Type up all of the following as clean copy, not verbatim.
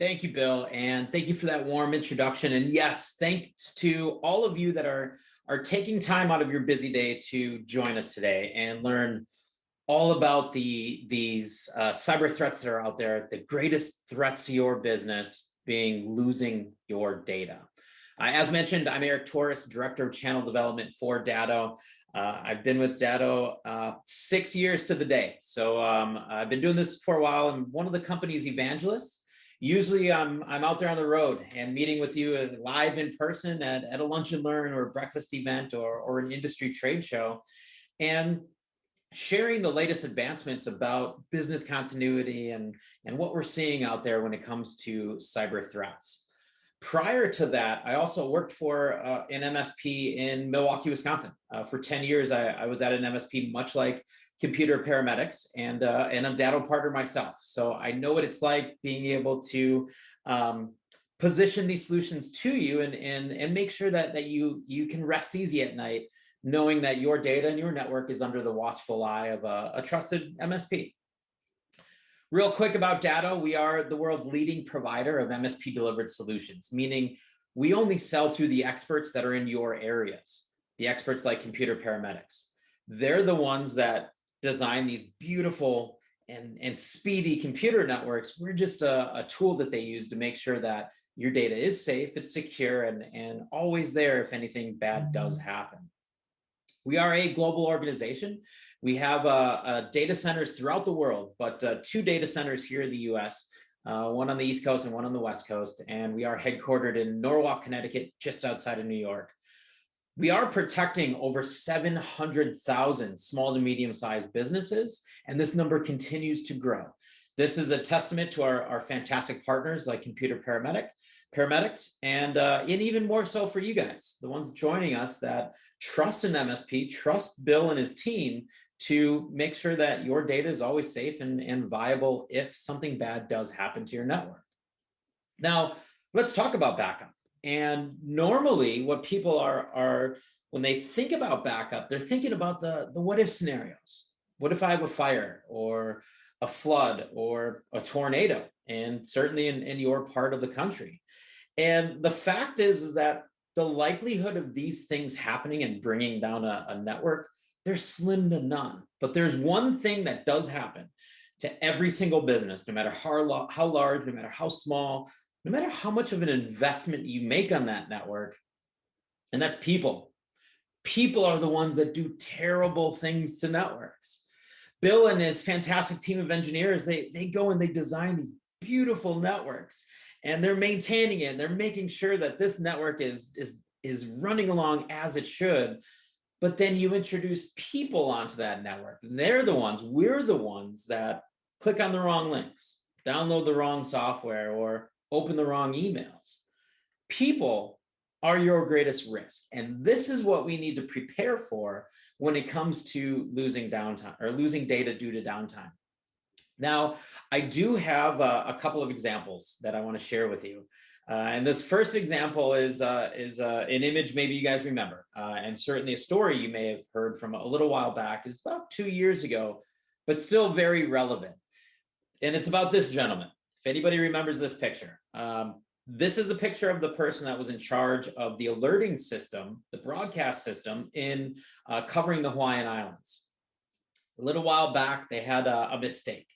Thank you, Bill, and thank you for that warm introduction. And yes, thanks to all of you that are taking time out of your busy day to join us today and learn all about these cyber threats that are out there. The greatest threats to your business being losing your data. As mentioned, I'm Eric Torres, Director of Channel Development for Datto. I've been with Datto 6 years to the day. So I've been doing this for a while. I'm one of the company's evangelists. Usually I'm out there on the road and meeting with you live in person at a lunch and learn or a breakfast event or an industry trade show, and sharing the latest advancements about business continuity and what we're seeing out there when it comes to cyber threats. Prior to that, I also worked for an MSP in Milwaukee, Wisconsin. For 10 years, I was at an MSP much like Computer Paramedics, and a Datto partner myself. So I know what it's like being able to position these solutions to you and make sure that you can rest easy at night, knowing that your data and your network is under the watchful eye of a trusted MSP. Real quick about Datto, we are the world's leading provider of MSP delivered solutions, meaning we only sell through the experts that are in your areas, the experts like Computer Paramedics. They're the ones that design these beautiful and speedy computer networks. We're just a tool that they use to make sure that your data is safe, it's secure, and always there if anything bad does happen. We are a global organization. We have data centers throughout the world, but 2 data centers here in the US, one on the East Coast and one on the West Coast. And we are headquartered in Norwalk, Connecticut, just outside of New York. We are protecting over 700,000 small to medium-sized businesses, and this number continues to grow. This is a testament to our fantastic partners like Computer Paramedics, and even more so for you guys, the ones joining us that trust an MSP, trust Bill and his team to make sure that your data is always safe and viable if something bad does happen to your network. Now, let's talk about backup. And normally what people are when they think about backup, they're thinking about the what if scenarios. What if I have a fire or a flood or a tornado, and certainly in your part of the country. And the fact is that the likelihood of these things happening and bringing down a network, they're slim to none. But there's one thing that does happen to every single business, no matter how large, no matter how small, no matter how much of an investment you make on that network, and that's people. People are the ones that do terrible things to networks. Bill and his fantastic team of engineers, they go and they design these beautiful networks, and they're maintaining it, and they're making sure that this network is running along as it should. But then you introduce people onto that network, and we're the ones that click on the wrong links, download the wrong software, or open the wrong emails. People are your greatest risk. And this is what we need to prepare for when it comes to losing downtime or losing data due to downtime. Now, I do have a couple of examples that I want to share with you. And this first example is an image maybe you guys remember, and certainly a story you may have heard from a little while back. It's about 2 years ago, but still very relevant. And it's about this gentleman. If anybody remembers this picture, this is a picture of the person that was in charge of the alerting system, the broadcast system in covering the Hawaiian Islands. A little while back, they had a mistake.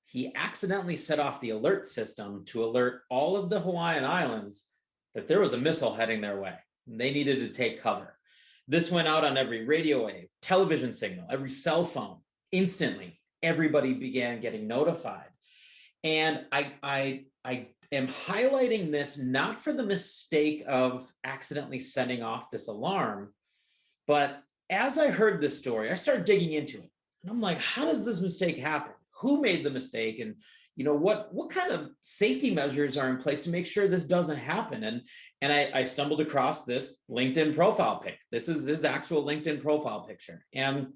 He accidentally set off the alert system to alert all of the Hawaiian Islands that there was a missile heading their way. And they needed to take cover. This went out on every radio wave, television signal, every cell phone. Instantly, everybody began getting notified. And I am highlighting this not for the mistake of accidentally setting off this alarm, but as I heard this story, I started digging into it. And I'm like, how does this mistake happen? Who made the mistake? And what kind of safety measures are in place to make sure this doesn't happen? And I stumbled across this LinkedIn profile pic. This is his actual LinkedIn profile picture. And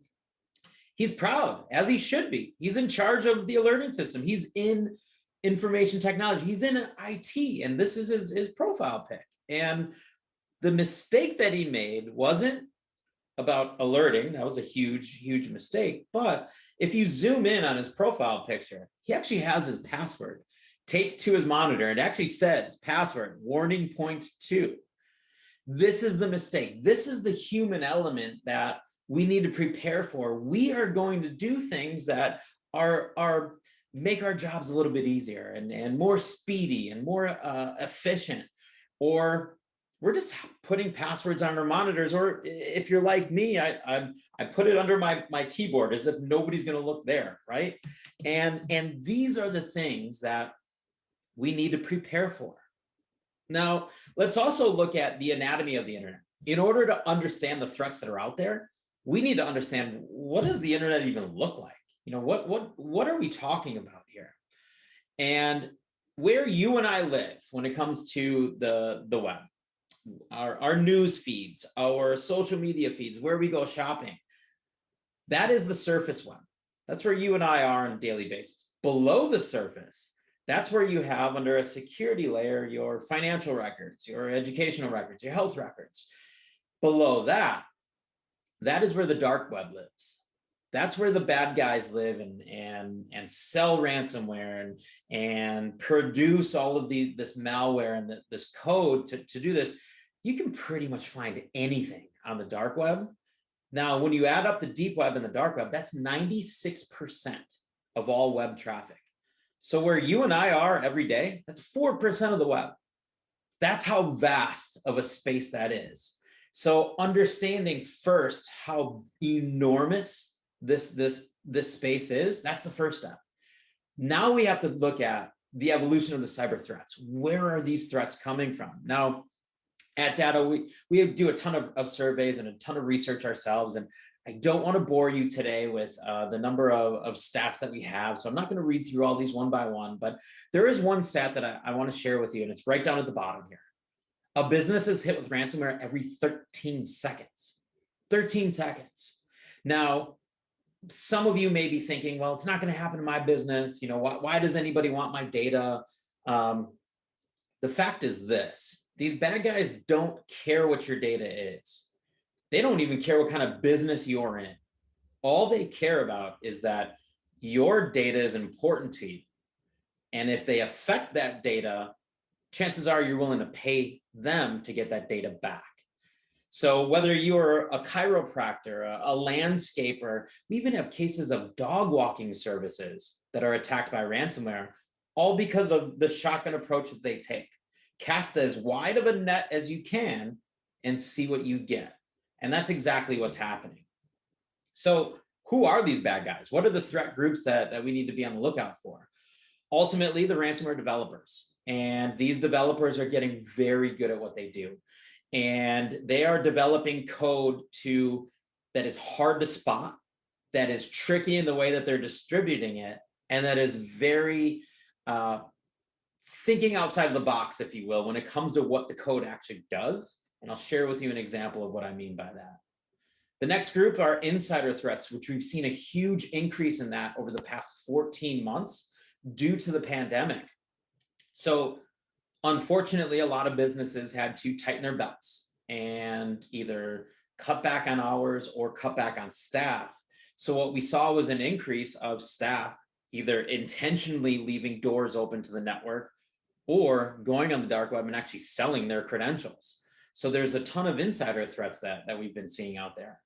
he's proud, as he should be. He's in charge of the alerting system. He's in information technology. He's in IT, and this is his profile pic. And the mistake that he made wasn't about alerting. That was a huge, huge mistake. But if you zoom in on his profile picture, he actually has his password. taped to his monitor. It actually says password, warning point 2. This is the mistake. This is the human element that we need to prepare for. We are going to do things that are make our jobs a little bit easier and more speedy and more efficient, or we're just putting passwords on our monitors, or if you're like me, I put it under my keyboard as if nobody's going to look there, right? And these are the things that we need to prepare for. Now, let's also look at the anatomy of the internet. In order to understand the threats that are out there, we need to understand, what does the internet even look like? What are we talking about here? And where you and I live when it comes to the web, our news feeds, our social media feeds, where we go shopping, that is the surface web. That's where you and I are on a daily basis. Below the surface, that's where you have, under a security layer, your financial records, your educational records, your health records. Below that, that is where the dark web lives. That's where the bad guys live and sell ransomware and produce all of this malware and this code to do this. You can pretty much find anything on the dark web. Now, when you add up the deep web and the dark web, that's 96% of all web traffic. So where you and I are every day, that's 4% of the web. That's how vast of a space that is. So understanding first how enormous this space is, that's the first step. Now we have to look at the evolution of the cyber threats. Where are these threats coming from? Now, at Datto, we do a ton of surveys and a ton of research ourselves. And I don't want to bore you today with the number of stats that we have. So I'm not going to read through all these one by one, but there is one stat that I want to share with you, and it's right down at the bottom here. A business is hit with ransomware every 13 seconds. 13 seconds. Now, some of you may be thinking, well, it's not going to happen in my business. Why does anybody want my data? The fact is this: these bad guys don't care what your data is. They don't even care what kind of business you're in. All they care about is that your data is important to you. And if they affect that data, chances are you're willing to pay them to get that data back. So whether you're a chiropractor, a landscaper, we even have cases of dog walking services that are attacked by ransomware, all because of the shotgun approach that they take. Cast as wide of a net as you can and see what you get. And that's exactly what's happening. So who are these bad guys? What are the threat groups that we need to be on the lookout for? Ultimately, the ransomware developers. And these developers are getting very good at what they do. And they are developing code that is hard to spot, that is tricky in the way that they're distributing it, and that is very thinking outside of the box, if you will, when it comes to what the code actually does. And I'll share with you an example of what I mean by that. The next group are insider threats, which we've seen a huge increase in that over the past 14 months due to the pandemic. So unfortunately, a lot of businesses had to tighten their belts and either cut back on hours or cut back on staff. So what we saw was an increase of staff either intentionally leaving doors open to the network or going on the dark web and actually selling their credentials. So there's a ton of insider threats that we've been seeing out there.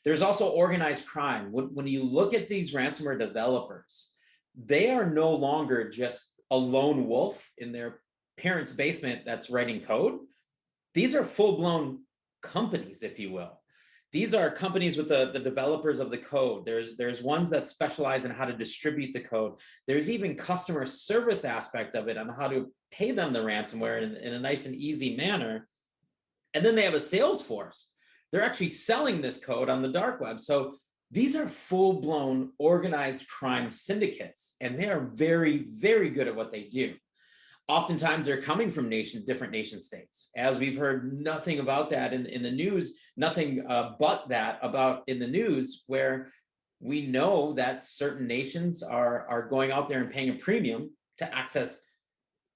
There's also organized crime. When you look at these ransomware developers, they are no longer just a lone wolf in their parents' basement that's writing code. These are full-blown companies, if you will. These are companies with the developers of the code. There's ones that specialize in how to distribute the code. There's even customer service aspect of it on how to pay them the ransomware in a nice and easy manner. And then they have a sales force. They're actually selling this code on the dark web. So these are full-blown organized crime syndicates, and they are very, very good at what they do. Oftentimes they're coming from different nation states, as we've heard nothing about that in the news, nothing but that about in the news, where we know that certain nations are going out there and paying a premium to access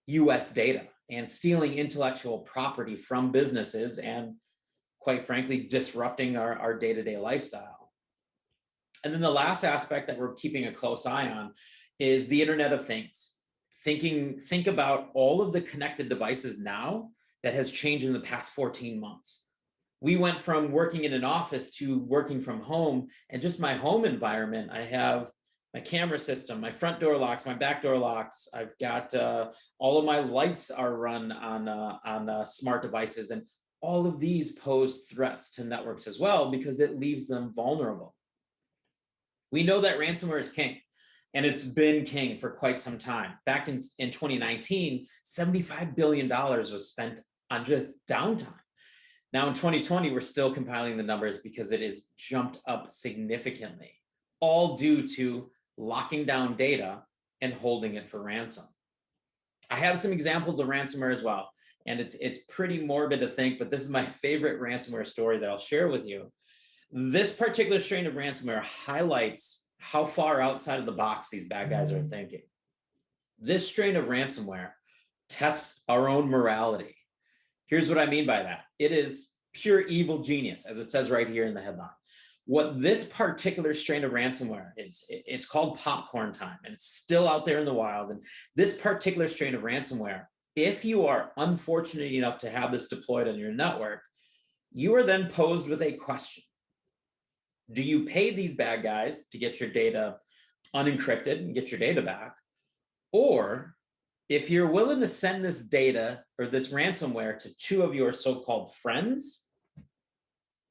US data and stealing intellectual property from businesses and, quite frankly, disrupting our day-to-day lifestyle. And then the last aspect that we're keeping a close eye on is the Internet of Things. think about all of the connected devices now that has changed in the past 14 months. We went from working in an office to working from home, and just my home environment, I have my camera system, my front door locks, my back door locks. I've got all of my lights are run on smart devices, and all of these pose threats to networks as well because it leaves them vulnerable. We know that ransomware is king, and it's been king for quite some time. Back in 2019, $75 billion was spent on just downtime. Now in 2020, we're still compiling the numbers because it has jumped up significantly, all due to locking down data and holding it for ransom. I have some examples of ransomware as well, and it's pretty morbid to think, but this is my favorite ransomware story that I'll share with you. This particular strain of ransomware highlights how far outside of the box these bad guys are thinking. This strain of ransomware tests our own morality. Here's what I mean by that. It is pure evil genius, as it says right here in the headline. What this particular strain of ransomware is, it's called popcorn time, and it's still out there in the wild. And this particular strain of ransomware, if you are unfortunate enough to have this deployed on your network, you are then posed with a question. Do you pay these bad guys to get your data unencrypted and get your data back? Or if you're willing to send this data or this ransomware to two of your so-called friends,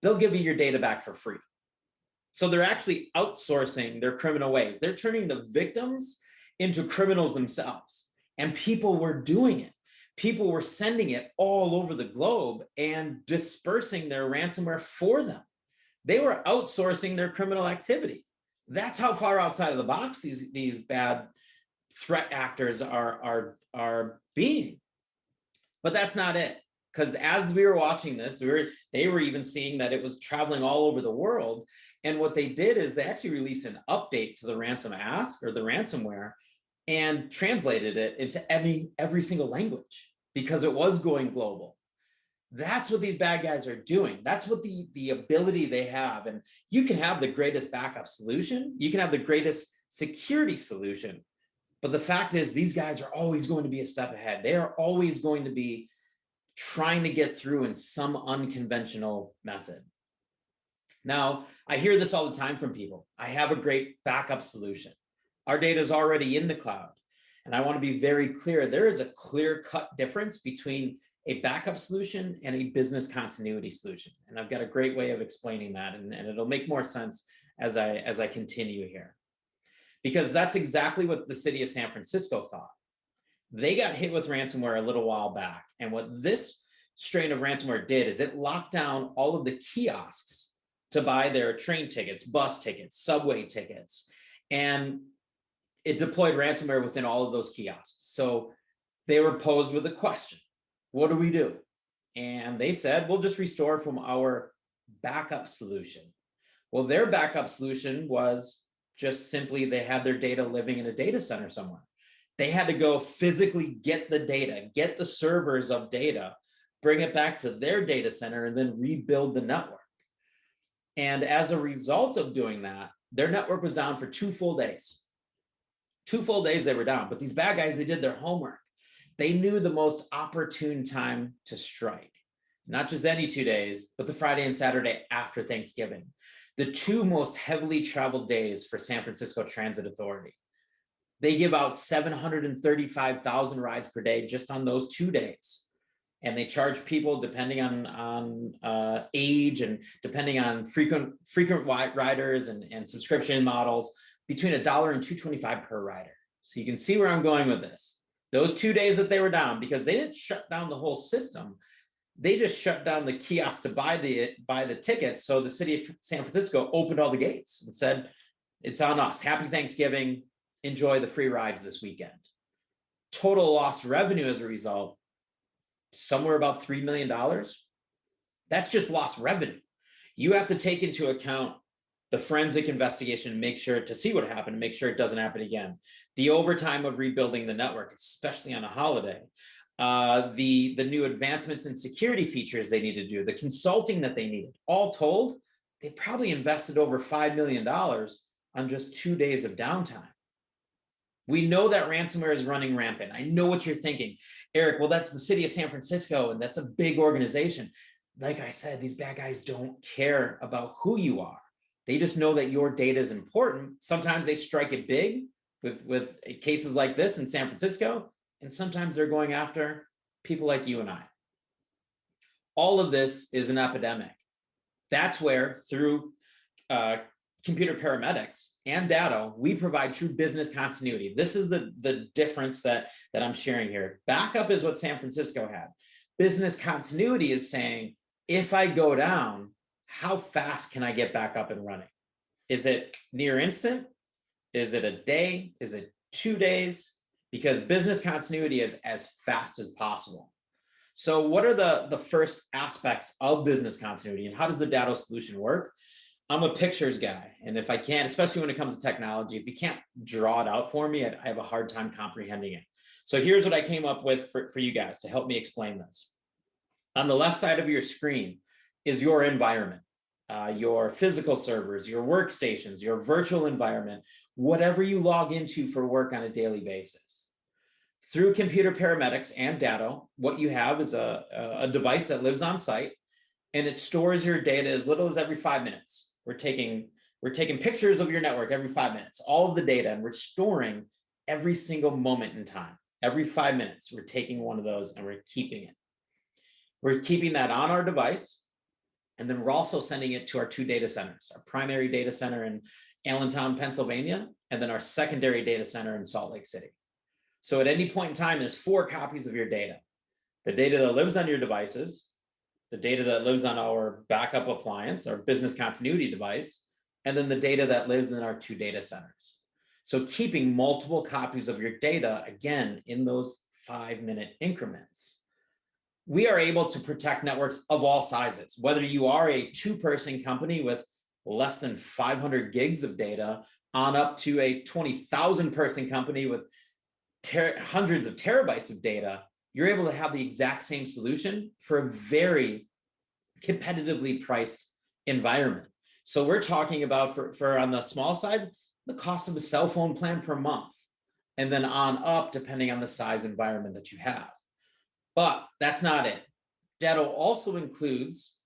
they'll give you your data back for free. So they're actually outsourcing their criminal ways. They're turning the victims into criminals themselves. And people were doing it. People were sending it all over the globe and dispersing their ransomware for them. They were outsourcing their criminal activity. That's how far outside of the box these bad threat actors are being. But that's not it. Because as we were watching this, they were even seeing that it was traveling all over the world. And what they did is they actually released an update to the ransom ask or the ransomware and translated it into every single language because it was going global. That's what these bad guys are doing. That's what the ability they have. And you can have the greatest backup solution. You can have the greatest security solution. But the fact is, these guys are always going to be a step ahead. They are always going to be trying to get through in some unconventional method. Now, I hear this all the time from people. I have a great backup solution. Our data is already in the cloud. And I want to be very clear. There is a clear-cut difference between a backup solution and a business continuity solution. And I've got a great way of explaining that, and it'll make more sense as I continue here. Because that's exactly what the city of San Francisco thought. They got hit with ransomware a little while back. And what this strain of ransomware did is it locked down all of the kiosks to buy their train tickets, bus tickets, subway tickets. And it deployed ransomware within all of those kiosks. So they were posed with a question. What do we do? And they said, we'll just restore from our backup solution. Well, their backup solution was just simply they had their data living in a data center somewhere. They had to go physically get the data, get the servers of data, bring it back to their data center, and then rebuild the network. And as a result of doing that, their network was down for 2 full days. 2 full days they were down. But these bad guys, they did their homework. They knew the most opportune time to strike. Not just any 2 days, but the Friday and Saturday after Thanksgiving. The 2 most heavily traveled days for San Francisco Transit Authority. They give out 735,000 rides per day just on those 2 days. And they charge people depending on age and depending on frequent riders and subscription models between $1 and $2.25 per rider. So you can see where I'm going with this. Those 2 days that they were down, because they didn't shut down the whole system, they just shut down the kiosk to buy the tickets. So the city of San Francisco opened all the gates and said, it's on us. Happy Thanksgiving. Enjoy the free rides this weekend. Total lost revenue as a result, somewhere about $3 million. That's just lost revenue. You have to take into account the forensic investigation, make sure to see what happened, and make sure it doesn't happen again. The overtime of rebuilding the network, especially on a holiday. The new advancements in security features they need to do, the consulting that they needed. All told, they probably invested over $5 million on just 2 days of downtime. We know that ransomware is running rampant. I know what you're thinking, Eric. Well, that's the city of San Francisco, and that's a big organization. Like I said, these bad guys don't care about who you are. They just know that your data is important. Sometimes they strike it big with cases like this in San Francisco, and sometimes they're going after people like you and I. All of this is an epidemic. That's where, through computer paramedics and Datto, we provide true business continuity. This is the difference that I'm sharing here. Backup is what San Francisco had. Business continuity is saying, if I go down, how fast can I get back up and running? Is it near instant? Is it a day? Is it 2 days? Because business continuity is as fast as possible. So what are the first aspects of business continuity, and how does the Datto solution work? I'm a pictures guy, and if I can't, especially when it comes to technology, if you can't draw it out for me, I have a hard time comprehending it. So here's what I came up with for you guys to help me explain this. On the left side of your screen is your environment, your physical servers, your workstations, your virtual environment, whatever you log into for work on a daily basis. Through computer paramedics and Datto, what you have is a device that lives on site, and it stores your data as little as every 5 minutes. We're taking pictures of your network every 5 minutes, all of the data, and we're storing every single moment in time. Every 5 minutes, we're taking one of those and we're keeping it. We're keeping that on our device, and then we're also sending it to our 2 data centers, our primary data center in Allentown, Pennsylvania, and then our secondary data center in Salt Lake City. So at any point in time, there's 4 copies of your data. The data that lives on your devices, the data that lives on our backup appliance, our business continuity device, and then the data that lives in our 2 data centers. So keeping multiple copies of your data, again, in those 5-minute increments. We are able to protect networks of all sizes, whether you are a 2-person company with less than 500 gigs of data on up to a 20,000 person company with hundreds of terabytes of data. You're able to have the exact same solution for a very competitively priced environment. So we're talking about, for on the small side, the cost of a cell phone plan per month, and then on up, depending on the size environment that you have. But that's not it. Datto also includes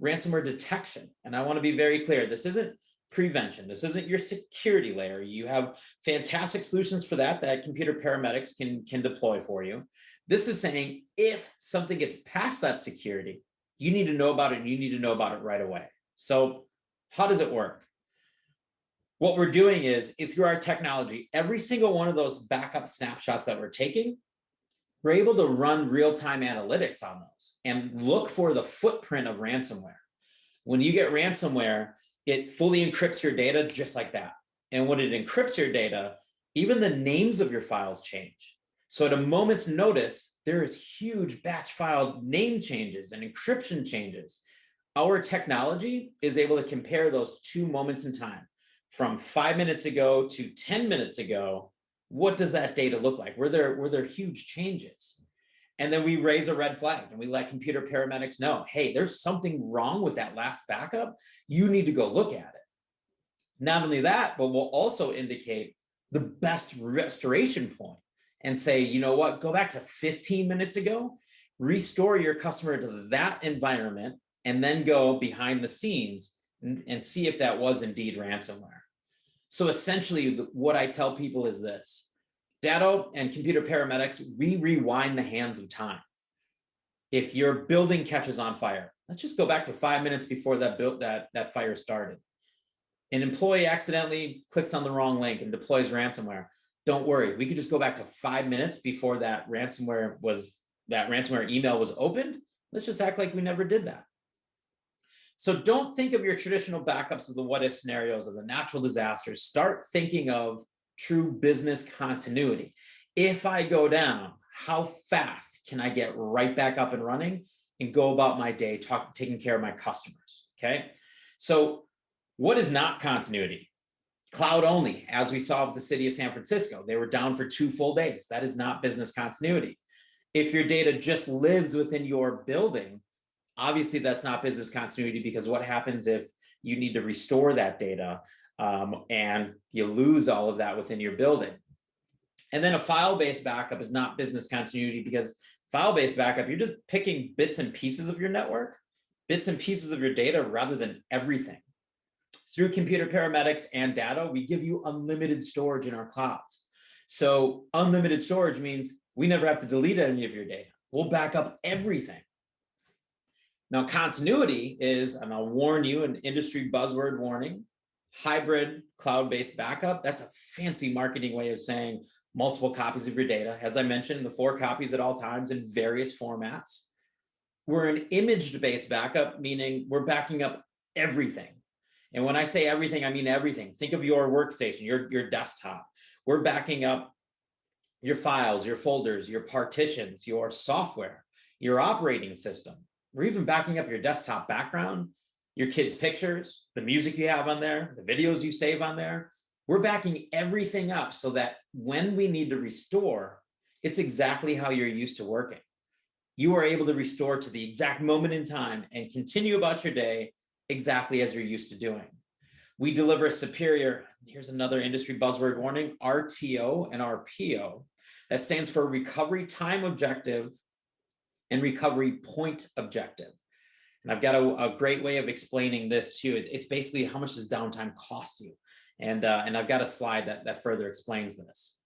ransomware detection. And I want to be very clear, this isn't prevention. This isn't your security layer. You have fantastic solutions for that computer paramedics can deploy for you. This is saying, if something gets past that security, you need to know about it, and you need to know about it right away. So how does it work? What we're doing is, if through our technology, every single one of those backup snapshots that we're taking, we're able to run real-time analytics on those and look for the footprint of ransomware. When you get ransomware, it fully encrypts your data just like that. And when it encrypts your data, even the names of your files change. So at a moment's notice, there is huge batch file name changes and encryption changes. Our technology is able to compare those 2 moments in time, from 5 minutes ago to 10 minutes ago. What does that data look like? Were there huge changes? And then we raise a red flag and we let computer paramedics know, hey, there's something wrong with that last backup. You need to go look at it. Not only that, but we'll also indicate the best restoration point and say, you know what, go back to 15 minutes ago, restore your customer to that environment, and then go behind the scenes and see if that was indeed ransomware. So essentially, what I tell people is this: Datto and computer paramedics, we rewind the hands of time. If your building catches on fire, let's just go back to 5 minutes before that fire started. An employee accidentally clicks on the wrong link and deploys ransomware. Don't worry, we could just go back to 5 minutes before that ransomware email was opened. Let's just act like we never did that. So don't think of your traditional backups of the what if scenarios of the natural disasters. Start thinking of true business continuity. If I go down, how fast can I get right back up and running and go about my day taking care of my customers? Okay. So what is not continuity? Cloud only, as we saw with the city of San Francisco. They were down for 2 full days. That is not business continuity. If your data just lives within your building, obviously that's not business continuity, because what happens if you need to restore that data and you lose all of that within your building? And then a file-based backup is not business continuity, because file-based backup, you're just picking bits and pieces of your network, bits and pieces of your data rather than everything. Through Computer Paramedics and Datto, we give you unlimited storage in our clouds. So unlimited storage means we never have to delete any of your data. We'll back up everything. Now, continuity is, and I'll warn you, an industry buzzword warning, hybrid cloud-based backup. That's a fancy marketing way of saying multiple copies of your data. As I mentioned, the 4 copies at all times in various formats. We're an image-based backup, meaning we're backing up everything. And when I say everything, I mean everything. Think of your workstation, your desktop. We're backing up your files, your folders, your partitions, your software, your operating system. We're even backing up your desktop background, your kids' pictures, the music you have on there, the videos you save on there. We're backing everything up so that when we need to restore, it's exactly how you're used to working. You are able to restore to the exact moment in time and continue about your day exactly as you're used to doing. We deliver superior, here's another industry buzzword warning, RTO and RPO. That stands for recovery time objective and recovery point objective. And I've got a great way of explaining this too. It's basically how much does downtime cost you? And I've got a slide that further explains this.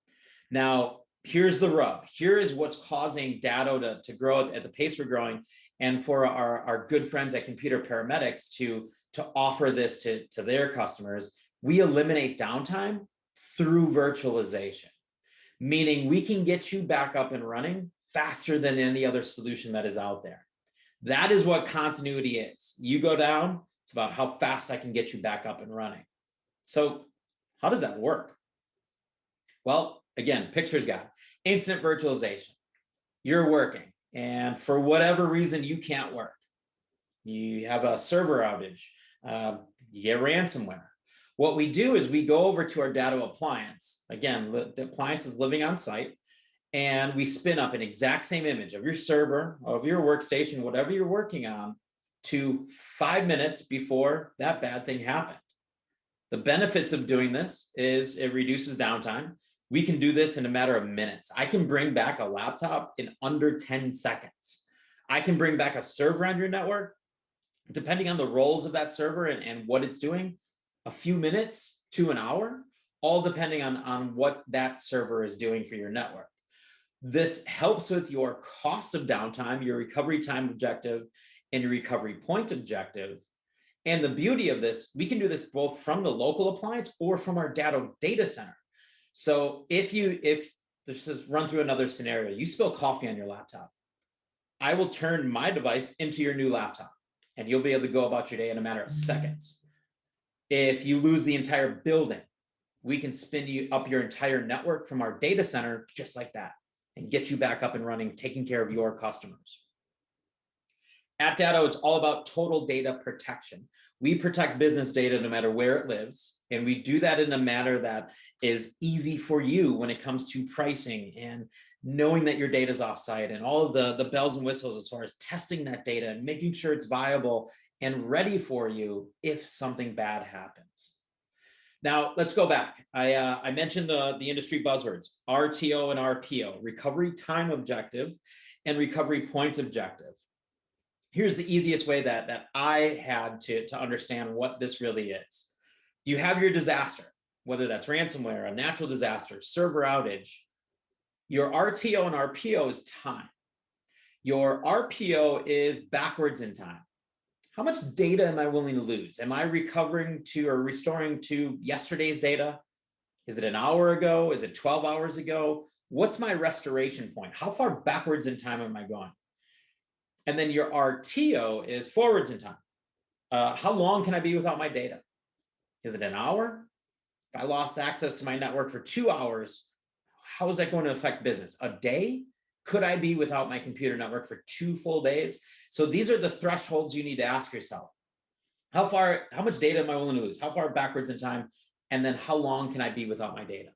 Now, here's the rub. Here is what's causing Datto to grow at the pace we're growing, and for our good friends at Computer Paramedics to offer this to their customers. We eliminate downtime through virtualization, meaning we can get you back up and running faster than any other solution that is out there. That is what continuity is. You go down, it's about how fast I can get you back up and running. So how does that work? Well, again, pictures guy, instant virtualization. You're working, and for whatever reason, you can't work. You have a server outage, you get ransomware. What we do is we go over to our Datto appliance. Again, the appliance is living on site, and we spin up an exact same image of your server, of your workstation, whatever you're working on, to 5 minutes before that bad thing happened. The benefits of doing this is it reduces downtime. We can do this in a matter of minutes. I can bring back a laptop in under 10 seconds. I can bring back a server on your network, depending on the roles of that server and what it's doing, a few minutes to an hour, all depending on what that server is doing for your network. This helps with your cost of downtime, your recovery time objective, and your recovery point objective. And the beauty of this, we can do this both from the local appliance or from our Datto data center. So if let's just run through another scenario, you spill coffee on your laptop, I will turn my device into your new laptop, and you'll be able to go about your day in a matter of seconds. If you lose the entire building, we can spin you up your entire network from our data center just like that and get you back up and running, taking care of your customers. At Datto, it's all about total data protection. We protect business data no matter where it lives, and we do that in a manner that is easy for you when it comes to pricing and knowing that your data is offsite and all of the bells and whistles as far as testing that data and making sure it's viable and ready for you if something bad happens. Now, let's go back. I mentioned the industry buzzwords, RTO and RPO, recovery time objective and recovery point objective. Here's the easiest way that I had to understand what this really is. You have your disaster, whether that's ransomware, a natural disaster, server outage. Your RTO and RPO is time. Your RPO is backwards in time. How much data am I willing to lose? Am I recovering to or restoring to yesterday's data? Is it an hour ago? Is it 12 hours ago? What's my restoration point? How far backwards in time am I going? And then your RTO is forwards in time. How long can I be without my data? Is it an hour? If I lost access to my network for 2 hours, how is that going to affect business? A day? Could I be without my computer network for 2 full days? So these are the thresholds you need to ask yourself. How much data am I willing to lose? How far backwards in time? And then how long can I be without my data?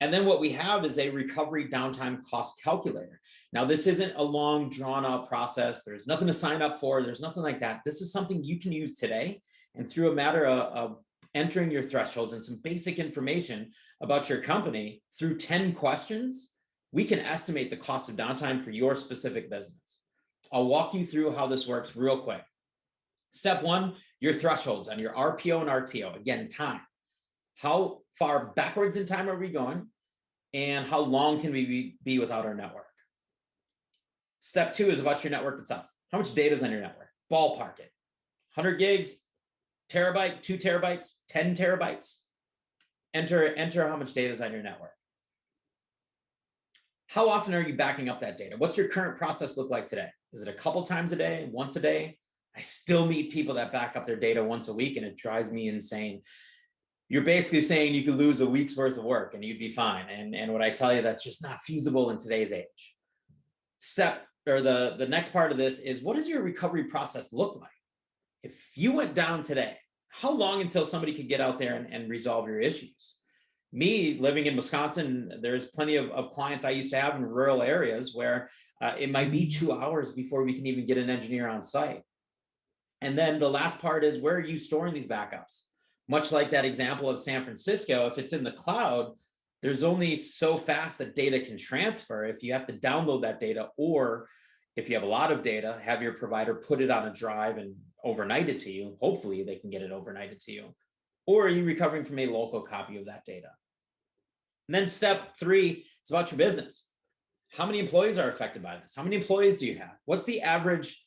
And then what we have is a recovery downtime cost calculator. Now, this isn't a long drawn out process. There's nothing to sign up for. There's nothing like that. This is something you can use today. And through a matter of entering your thresholds and some basic information about your company through 10 questions, we can estimate the cost of downtime for your specific business. I'll walk you through how this works real quick. Step one, your thresholds on your RPO and RTO. Again, time. How far backwards in time are we going? And how long can we be without our network? Step two is about your network itself. How much data is on your network? Ballpark it. 100 gigs, terabyte, 2 terabytes, 10 terabytes. Enter how much data is on your network. How often are you backing up that data? What's your current process look like today? Is it a couple times a day, once a day? I still meet people that back up their data once a week, and it drives me insane. You're basically saying you could lose a week's worth of work and you'd be fine. And what I tell you, that's just not feasible in today's age. The next part of this is, what does your recovery process look like? If you went down today, how long until somebody could get out there and resolve your issues? Me, living in Wisconsin, there's plenty of clients I used to have in rural areas where it might be 2 hours before we can even get an engineer on site. And then the last part is, where are you storing these backups? Much like that example of San Francisco, if it's in the cloud, there's only so fast that data can transfer. If you have to download that data, or if you have a lot of data, have your provider put it on a drive and overnight it to you. Hopefully they can get it overnighted to you. Or are you recovering from a local copy of that data? And then step three, it's about your business. How many employees are affected by this? How many employees do you have? What's the average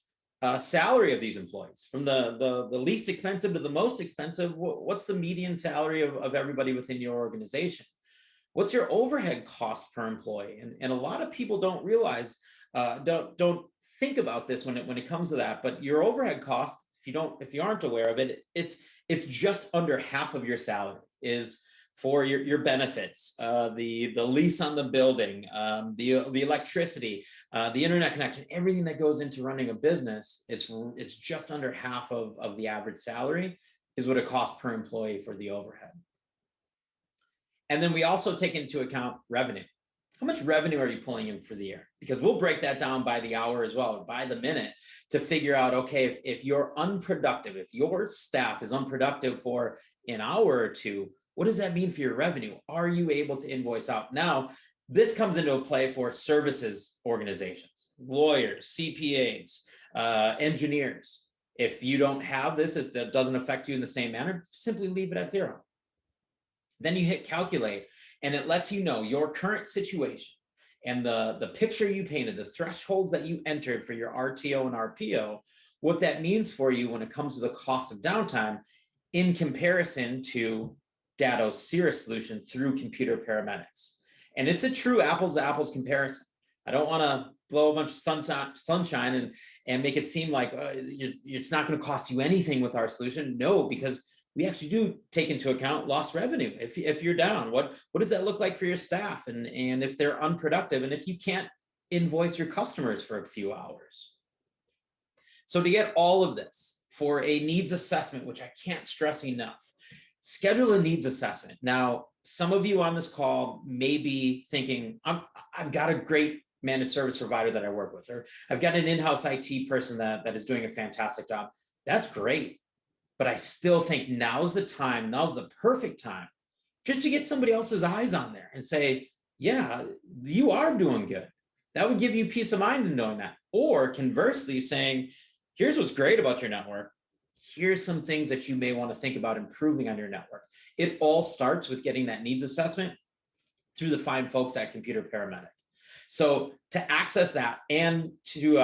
salary of these employees? From the least expensive to the most expensive, what's the median salary of everybody within your organization? What's your overhead cost per employee? And a lot of people don't realize, don't think about this when it comes to that, but your overhead cost, if you aren't aware of it, it's just under half of your salary is for your benefits, the lease on the building, the electricity, the internet connection, everything that goes into running a business. It's just under half of the average salary is what it costs per employee for the overhead. And then we also take into account revenue. How much revenue are you pulling in for the year? Because we'll break that down by the hour as well, by the minute, to figure out, okay, if you're unproductive, if your staff is unproductive for an hour or two, what does that mean for your revenue? Are you able to invoice out? Now, this comes into play for services organizations, lawyers, CPAs, engineers. If you don't have this, it doesn't affect you in the same manner, simply leave it at 0. Then you hit calculate, and it lets you know your current situation and the picture you painted, the thresholds that you entered for your RTO and RPO, what that means for you when it comes to the cost of downtime in comparison to Datto's Cirrus solution through Computer Paramedics. And it's a true apples to apples comparison. I don't want to blow a bunch of sunshine and make it seem like it's not going to cost you anything with our solution. No, because we actually do take into account lost revenue. If you're down, what does that look like for your staff? And if they're unproductive, and if you can't invoice your customers for a few hours. So to get all of this for a needs assessment, which I can't stress enough, schedule a needs assessment. Now, some of you on this call may be thinking, I've got a great managed service provider that I work with, or I've got an in-house IT person that is doing a fantastic job. That's great. But I still think now's the perfect time just to get somebody else's eyes on there and say, yeah, you are doing good. That would give you peace of mind in knowing that. Or conversely saying, here's what's great about your network. Here's some things that you may want to think about improving on your network. It all starts with getting that needs assessment through the fine folks at Computer Paramedic. So to access that and to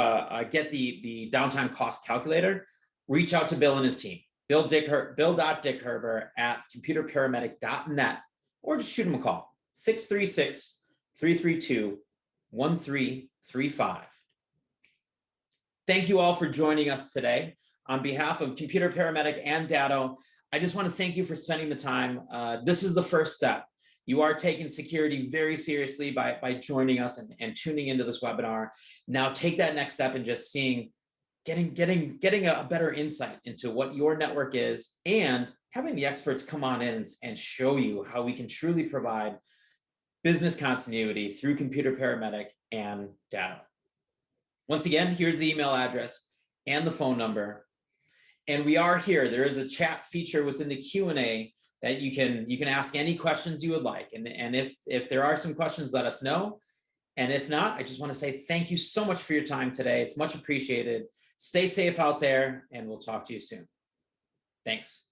get the downtime cost calculator, reach out to Bill and his team. Bill.Dickherber at computerparamedic.net, or just shoot him a call, 636-332-1335. Thank you all for joining us today. On behalf of Computer Paramedic and Datto, I just want to thank you for spending the time. This is the first step. You are taking security very seriously by joining us and tuning into this webinar. Now take that next step and just getting a better insight into what your network is, and having the experts come on in and show you how we can truly provide business continuity through Computer Paramedic and Datto. Once again, here's the email address and the phone number. And we are here. There is a chat feature within the Q&A that you can ask any questions you would like. And if there are some questions, let us know. And if not, I just want to say thank you so much for your time today. It's much appreciated. Stay safe out there, and we'll talk to you soon. Thanks.